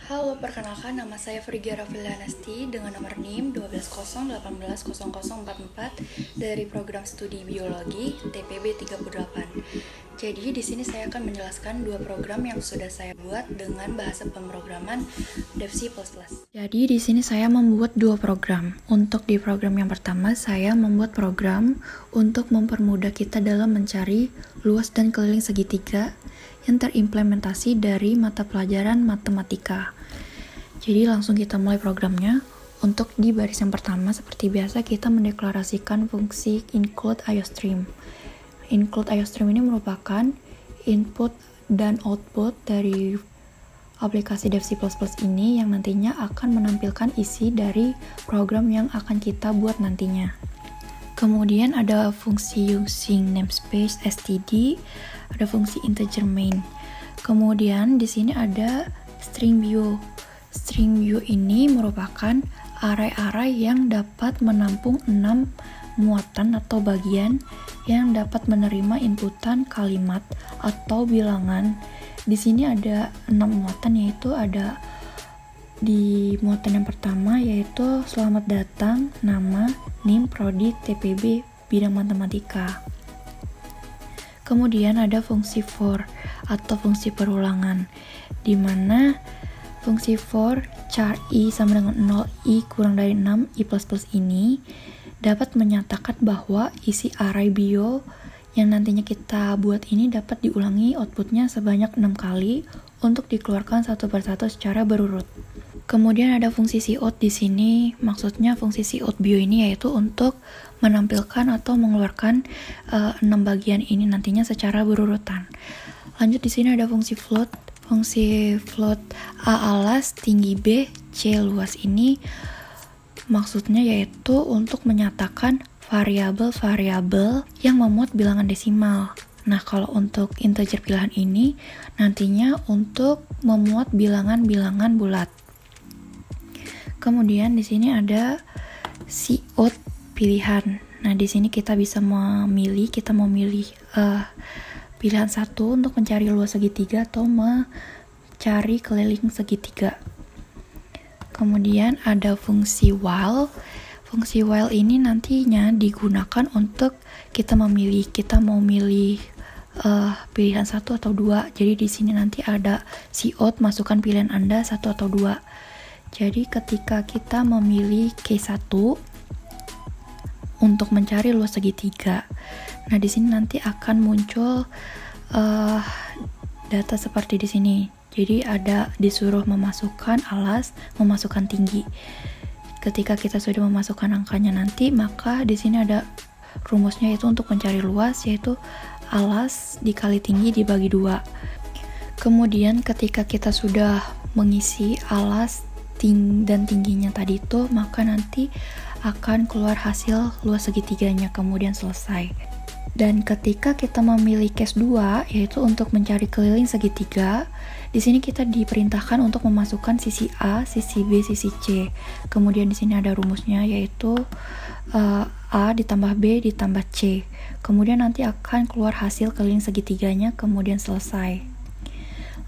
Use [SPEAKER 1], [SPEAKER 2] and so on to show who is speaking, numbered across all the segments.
[SPEAKER 1] Halo, perkenalkan nama saya Frigia Rafilianesti dengan nomor NIM 1201800044 dari program studi biologi TPB 38. Jadi di sini saya akan menjelaskan dua program yang sudah saya buat dengan bahasa pemrograman Dev C++. Jadi di sini saya membuat dua program. Untuk di program yang pertama saya membuat program untuk mempermudah kita dalam mencari luas dan keliling segitiga yang terimplementasi dari mata pelajaran matematika. Jadi langsung kita mulai programnya. Untuk di baris yang pertama, seperti biasa kita mendeklarasikan fungsi include IOStream. Include IOStream ini merupakan input dan output dari aplikasi Dev C++ ini yang nantinya akan menampilkan isi dari program yang akan kita buat nantinya. Kemudian ada fungsi using namespace std, ada fungsi integer main. Kemudian di sini ada string view. String view ini merupakan array-array yang dapat menampung 6 muatan atau bagian yang dapat menerima inputan kalimat atau bilangan. Di sini ada 6 muatan, yaitu ada di muatan yang pertama yaitu selamat datang, nama, NIM, prodi, TPB, bidang matematika. Kemudian ada fungsi for atau fungsi perulangan, di mana fungsi for char i sama dengan 0, i kurang dari 6, i++ ini dapat menyatakan bahwa isi array bio yang nantinya kita buat ini dapat diulangi outputnya sebanyak 6 kali untuk dikeluarkan satu persatu secara berurut. Kemudian ada fungsi cout di sini, maksudnya fungsi cout bio ini yaitu untuk menampilkan atau mengeluarkan 6 bagian ini nantinya secara berurutan. Lanjut di sini ada fungsi float. Fungsi float A alas, tinggi B, C luas ini maksudnya yaitu untuk menyatakan variabel-variabel yang memuat bilangan desimal. Nah, kalau untuk integer pilihan ini nantinya untuk memuat bilangan-bilangan bulat. Kemudian di sini ada cout pilihan. Nah, di sini kita bisa memilih, pilihan satu untuk mencari luas segitiga atau mencari keliling segitiga. Kemudian ada fungsi while. Fungsi while ini nantinya digunakan untuk kita mau milih pilihan satu atau dua. Jadi di sini nanti ada cout, masukkan pilihan Anda satu atau dua. Jadi ketika kita memilih case 1 untuk mencari luas segitiga, nah di sini nanti akan muncul data seperti di sini. Jadi ada disuruh memasukkan alas, memasukkan tinggi. Ketika kita sudah memasukkan angkanya nanti, maka di sini ada rumusnya yaitu untuk mencari luas, yaitu alas dikali tinggi dibagi 2. Kemudian ketika kita sudah mengisi alas dan tingginya tadi itu, maka nanti akan keluar hasil luas segitiganya, kemudian selesai. Dan ketika kita memilih case 2 yaitu untuk mencari keliling segitiga, di sini kita diperintahkan untuk memasukkan sisi A, sisi B, sisi C. Kemudian di sini ada rumusnya yaitu A ditambah B ditambah C. Kemudian nanti akan keluar hasil keliling segitiganya, kemudian selesai.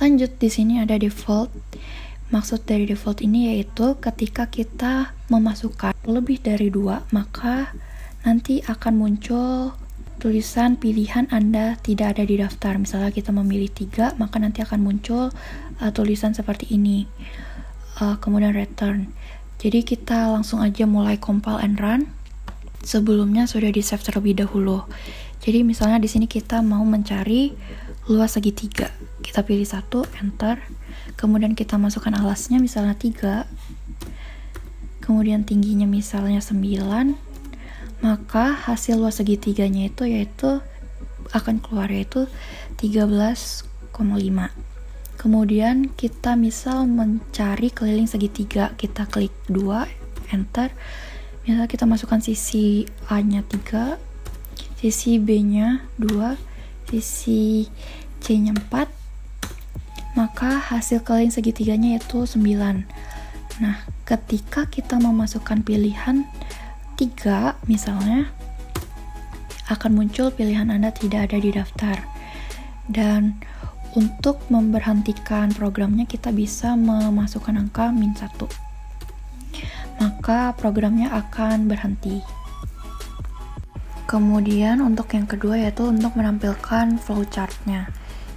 [SPEAKER 1] Lanjut di sini ada default. Maksud dari default ini yaitu ketika kita memasukkan lebih dari 2, maka nanti akan muncul tulisan pilihan Anda tidak ada di daftar. Misalnya kita memilih 3, maka nanti akan muncul tulisan seperti ini. Kemudian return. Jadi kita langsung aja mulai compile and run. Sebelumnya sudah di save terlebih dahulu. Jadi misalnya di sini kita mau mencari luas segitiga. Kita pilih 1, enter. Kemudian kita masukkan alasnya misalnya 3, kemudian tingginya misalnya 9, maka hasil luas segitiganya itu yaitu akan keluar yaitu 13,5. Kemudian kita misal mencari keliling segitiga, kita klik 2, enter. Misal kita masukkan sisi A nya 3, sisi B nya 2, sisi C nya 4, maka hasil keliling segitiganya yaitu 9. Nah, ketika kita memasukkan pilihan 3 misalnya, akan muncul pilihan Anda tidak ada di daftar. Dan Untuk memberhentikan programnya kita bisa memasukkan angka -1. Maka programnya akan berhenti. Kemudian untuk yang kedua yaitu untuk menampilkan flowchart-nya.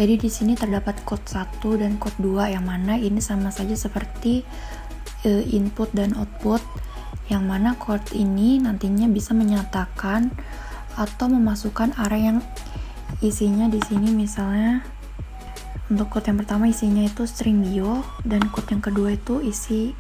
[SPEAKER 1] Jadi di sini terdapat code 1 dan code 2 yang mana ini sama saja seperti input dan output, yang mana code ini nantinya bisa menyatakan atau memasukkan array yang isinya di sini. Misalnya untuk code yang pertama isinya itu string bio, dan code yang kedua itu isinya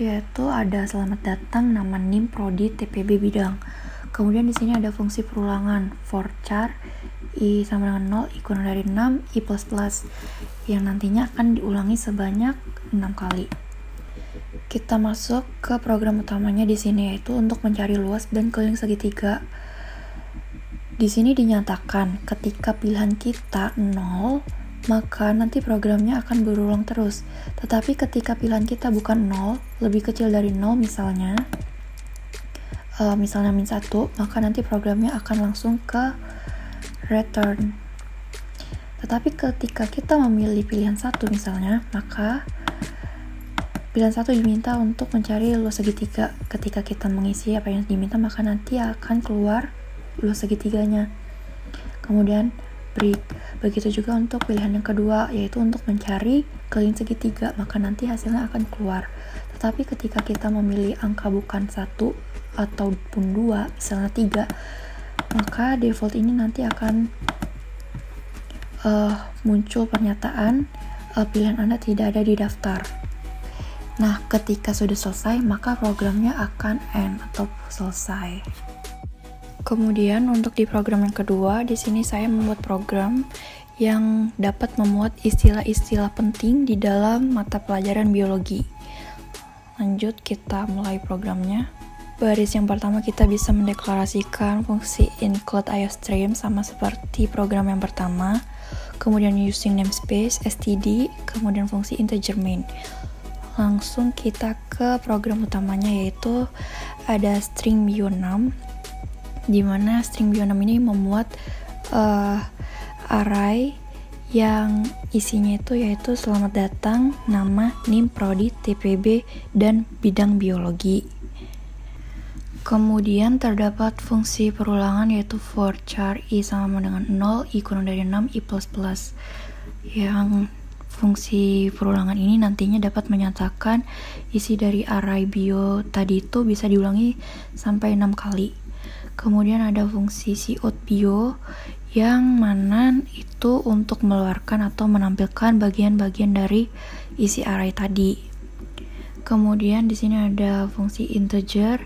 [SPEAKER 1] yaitu ada selamat datang, nama NIM, prodi, TPB bidang. Kemudian di sini ada fungsi perulangan for char i sama dengan 0, i kurang dari 6, i plus plus, yang nantinya akan diulangi sebanyak 6 kali. Kita masuk ke program utamanya di sini, yaitu untuk mencari luas dan keliling segitiga. Di sini dinyatakan ketika pilihan kita 0, maka nanti programnya akan berulang terus. Tetapi ketika pilihan kita bukan 0, lebih kecil dari 0 misalnya -1, maka nanti programnya akan langsung ke return. Tetapi ketika kita memilih pilihan 1 misalnya, maka pilihan 1 diminta untuk mencari luas segitiga. Ketika kita mengisi apa yang diminta, maka nanti akan keluar luas segitiganya. Kemudian break. Begitu juga untuk pilihan yang kedua, yaitu untuk mencari keliling segitiga, maka nanti hasilnya akan keluar. Tetapi ketika kita memilih angka bukan 1 ataupun 2, misalnya 3, maka default ini nanti akan muncul pernyataan pilihan Anda tidak ada di daftar. Nah, ketika sudah selesai, maka programnya akan end atau selesai. Kemudian untuk di program yang kedua, di sini saya membuat program yang dapat memuat istilah-istilah penting di dalam mata pelajaran biologi. Lanjut, kita mulai programnya. Baris yang pertama kita bisa mendeklarasikan fungsi include IOStream sama seperti program yang pertama. Kemudian using namespace, std, kemudian fungsi integer main. Langsung kita ke program utamanya, yaitu ada string bio6, di mana string bio6 ini memuat array yang isinya itu yaitu selamat datang, nama, NIM, prodi, TPB, dan bidang biologi. Kemudian terdapat fungsi perulangan yaitu for char i sama dengan 0, i kurang dari 6, i plus plus, yang fungsi perulangan ini nantinya dapat menyatakan isi dari array bio tadi itu bisa diulangi sampai 6 kali. Kemudian ada fungsi cout bio, yang mana itu untuk mengeluarkan atau menampilkan bagian-bagian dari isi array tadi. Kemudian di sini ada fungsi integer,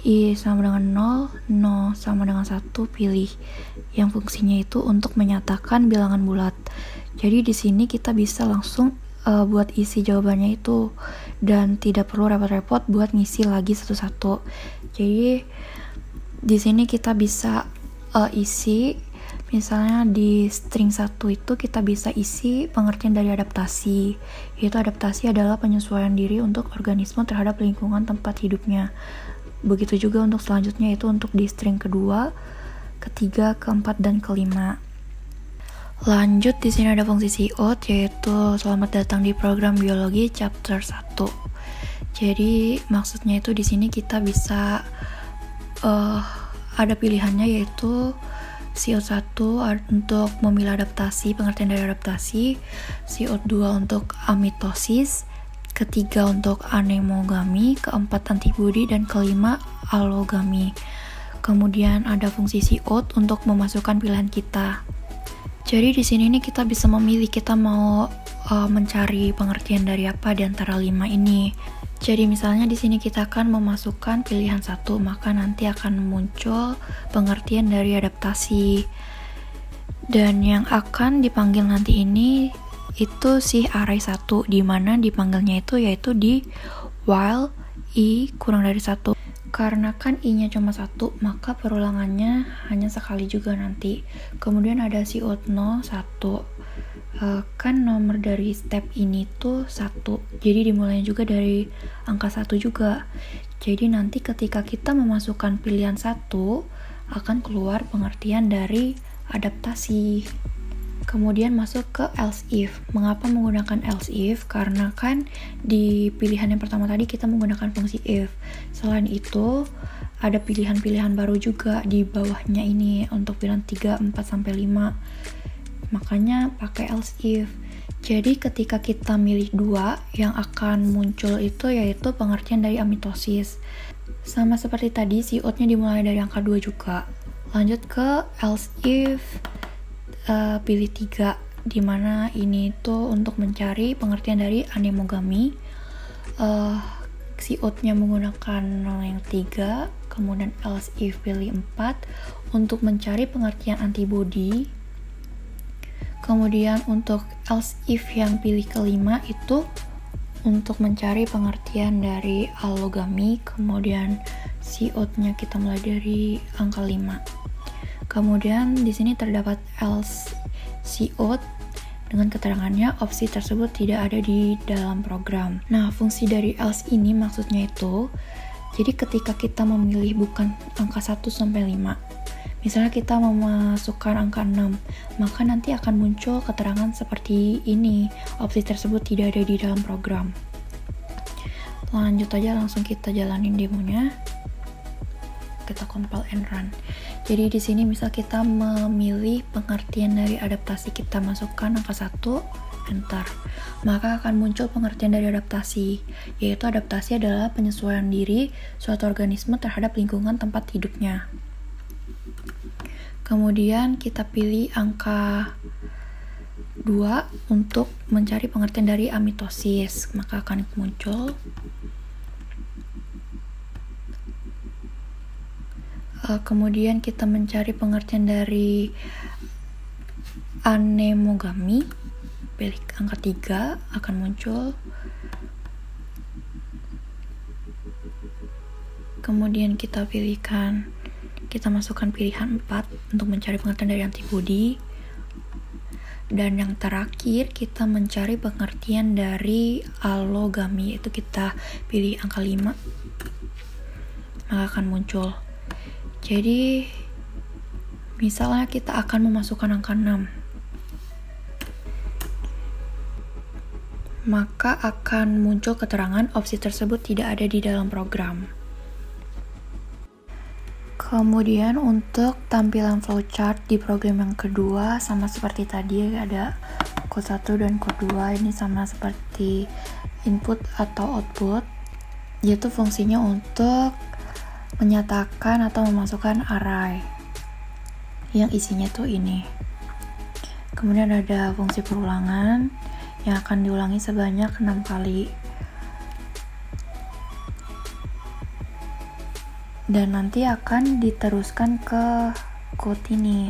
[SPEAKER 1] i sama dengan 0, 0 sama dengan 1, pilih, yang fungsinya itu untuk menyatakan bilangan bulat. Jadi di sini kita bisa langsung buat isi jawabannya itu, dan tidak perlu repot-repot buat ngisi lagi satu-satu. Jadi di sini kita bisa isi, misalnya di string 1 itu kita bisa isi pengertian dari adaptasi, yaitu adaptasi adalah penyesuaian diri untuk organisme terhadap lingkungan tempat hidupnya. Begitu juga untuk selanjutnya, yaitu untuk di string kedua, ketiga, keempat, dan kelima. Lanjut, di sini ada fungsi cout, yaitu selamat datang di program biologi chapter 1. Jadi maksudnya itu di sini kita bisa ada pilihannya, yaitu CO1 untuk memilih adaptasi, pengertian dari adaptasi, CO2 untuk amitosis, ketiga untuk anemogami, keempat antibodi, dan kelima allogami. Kemudian ada fungsi cout untuk memasukkan pilihan kita. Jadi di sini nih kita bisa memilih kita mau mencari pengertian dari apa di antara 5 ini. Jadi misalnya di sini kita akan memasukkan pilihan 1, maka nanti akan muncul pengertian dari adaptasi. Dan yang akan dipanggil nanti ini itu si array 1, di mana dipanggilnya itu yaitu di while i kurang dari 1. Karena kan i-nya cuma 1, maka perulangannya hanya sekali juga nanti. Kemudian ada cout 1. Kan nomor dari step ini tuh 1, jadi dimulainya juga dari angka 1 juga. Jadi nanti ketika kita memasukkan pilihan 1 akan keluar pengertian dari adaptasi. Kemudian masuk ke else if. Mengapa menggunakan else if? Karena kan di pilihan yang pertama tadi kita menggunakan fungsi if. Selain itu, ada pilihan-pilihan baru juga di bawahnya ini untuk pilihan 3, 4, sampai 5. Makanya pakai else if. Jadi ketika kita milih 2, yang akan muncul itu yaitu pengertian dari amitosis. Sama seperti tadi, si out-nya dimulai dari angka 2 juga. Lanjut ke else if pilih 3, dimana ini tuh untuk mencari pengertian dari anemogami. Si out-nya menggunakan yang 3, kemudian else if pilih 4 untuk mencari pengertian antibody. Kemudian untuk else if yang pilih kelima itu untuk mencari pengertian dari allogami. Kemudian si out-nya kita mulai dari angka 5. Kemudian di sini terdapat else si out dengan keterangannya opsi tersebut tidak ada di dalam program. Nah, fungsi dari else ini maksudnya itu, jadi ketika kita memilih bukan angka 1 sampai 5, misalnya kita memasukkan angka 6, maka nanti akan muncul keterangan seperti ini, opsi tersebut tidak ada di dalam program. Lanjut aja, langsung kita jalanin demonya. Kita compile and run. Jadi di sini misal kita memilih pengertian dari adaptasi, kita masukkan angka 1, enter. Maka akan muncul pengertian dari adaptasi, yaitu adaptasi adalah penyesuaian diri suatu organisme terhadap lingkungan tempat hidupnya. Kemudian kita pilih angka 2 untuk mencari pengertian dari amitosis, maka akan muncul. Kemudian kita mencari pengertian dari anemogami, pilih angka 3, akan muncul. Kemudian kita masukkan pilihan 4 untuk mencari pengertian dari antibody. Dan yang terakhir kita mencari pengertian dari allogami, yaitu kita pilih angka 5, maka akan muncul. Jadi misalnya kita akan memasukkan angka 6, maka akan muncul keterangan opsi tersebut tidak ada di dalam program. Kemudian untuk tampilan flowchart di program yang kedua sama seperti tadi, ada code 1 dan code 2. Ini sama seperti input atau output, yaitu fungsinya untuk menyatakan atau memasukkan array yang isinya tuh ini. Kemudian ada fungsi perulangan yang akan diulangi sebanyak 6 kali. Dan nanti akan diteruskan ke code ini.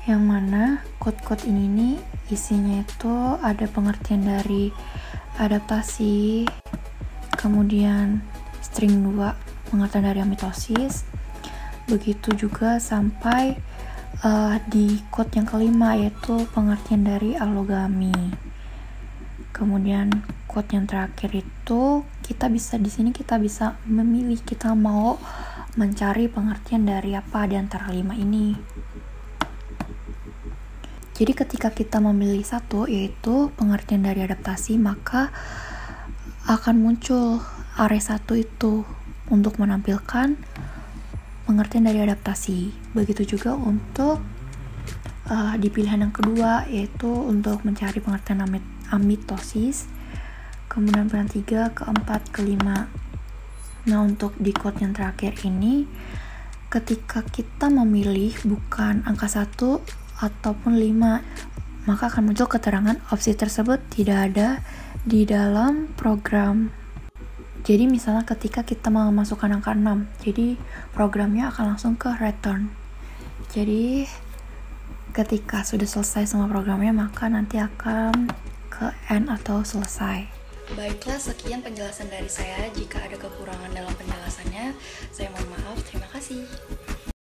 [SPEAKER 1] Yang mana code-code ini nih isinya itu ada pengertian dari adaptasi, kemudian string 2 pengertian dari amitosis, begitu juga sampai di code yang kelima yaitu pengertian dari allogami. Kemudian code yang terakhir itu di sini kita bisa memilih kita mau mencari pengertian dari apa di antara 5 ini. Jadi ketika kita memilih satu yaitu pengertian dari adaptasi, maka akan muncul array 1 itu untuk menampilkan pengertian dari adaptasi. Begitu juga untuk di pilihan yang kedua, yaitu untuk mencari pengertian amitosis, kemudian pilihan 3, keempat, kelima. Nah, untuk di code yang terakhir ini, ketika kita memilih bukan angka 1 ataupun 5, maka akan muncul keterangan opsi tersebut tidak ada di dalam program. Jadi misalnya ketika kita mau masukkan angka 6, jadi programnya akan langsung ke return. Jadi ketika sudah selesai semua programnya, maka nanti akan ke end atau selesai. Baiklah, sekian penjelasan dari saya. Jika ada kekurangan dalam penjelasannya, saya mohon maaf. Terima kasih.